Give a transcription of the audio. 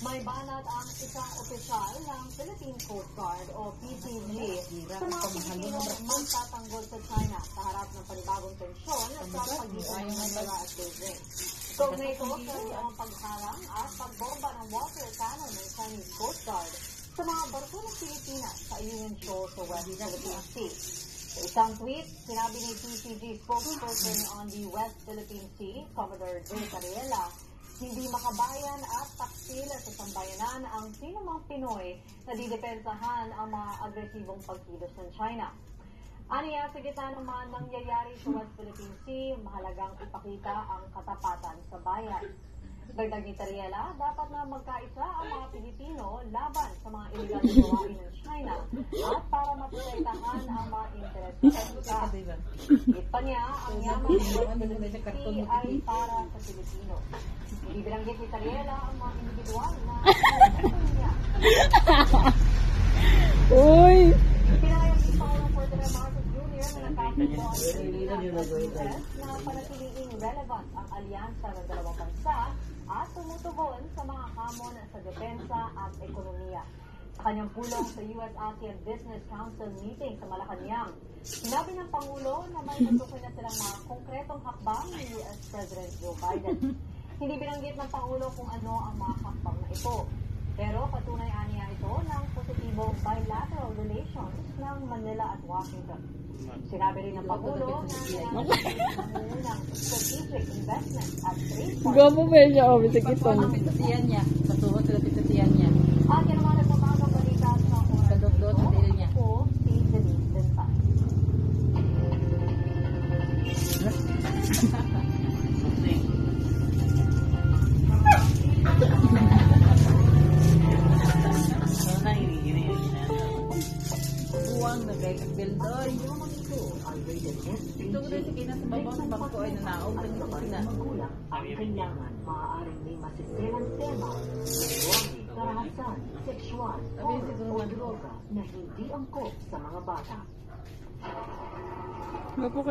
May banat ang isang opisyal ng Philippine Coast Guard o PCG sa mga Pilipinong magtatanggol sa China sa harap ng panibagong tensyon sa pagitan ng Manila at Beijing. Kaugnay ito sa ang pagharang at pagbomba ng water cannon ng Chinese Coast Guard sa mga barko ng Pilipinas sa Union Shoal sa West Philippine Sea. Sa isang tweet, sinabi ni PCG spokesperson on the West Philippine Sea, Commodore J. Cariela, hindi makabayan at taksil sa sambayanan ang sinumang Pinoy na didepensahan ang mga agresibong pagkilos ng China. Aniya, sa gitna ng mga nangyayari sa West Philippine Sea, mahalagang ipakita ang katapatan sa bayan. Dagdag ni Tariela, dapat na magkaisa ang mga Pilipino laban sa mga iligal na gawain ng China at para maprotektahan ang mga interes ng bansa. Ito niya, ang yaman ng West Philippine Sea ay para sa Pilipino. Hindi binanggit ni Tariela ang mga individual na niya. Uy! Pinayag si Pangulong Ferdinand Marcos Jr. na nakasuko ang Pilipinas at US na panatiling relevant ang alyansa ng dalawang bansa at tumutugon sa mga hamon sa depensa at ekonomiya. Sa kanyang pulong sa US-ASEAN Business Council meeting sa Malacanang, sinabi ng Pangulo na may natukoy na silang mga konkretong hakbang ni US President Joe Biden. Hindi binanggit ng Pangulo kung ano ang mga hakbang na ito. Pero patunay aniya ito ng positibong bilateral relations ng Manila at Washington. Sinabi rin ng Pangulo na nangangailangan ng strategic investment at trade partnerships. Gwapo ba siya? O, bisag ito. Pitutian niya. Patuhot sila pitutian niya. At yan naman nagmamagang balita sa oras Kadot-dot ang dili niya. Ako si Denise Dentay. Buwang na kay Bildoy. Ito ko rin sa kina sa babaw ng bangko ay nanaog ng ito sila. Ang kailangan maaaring may masisilang tema, lenguwahe, karahasan, sexual, o droga na hindi angkop sa mga bata. Gwapo kayo.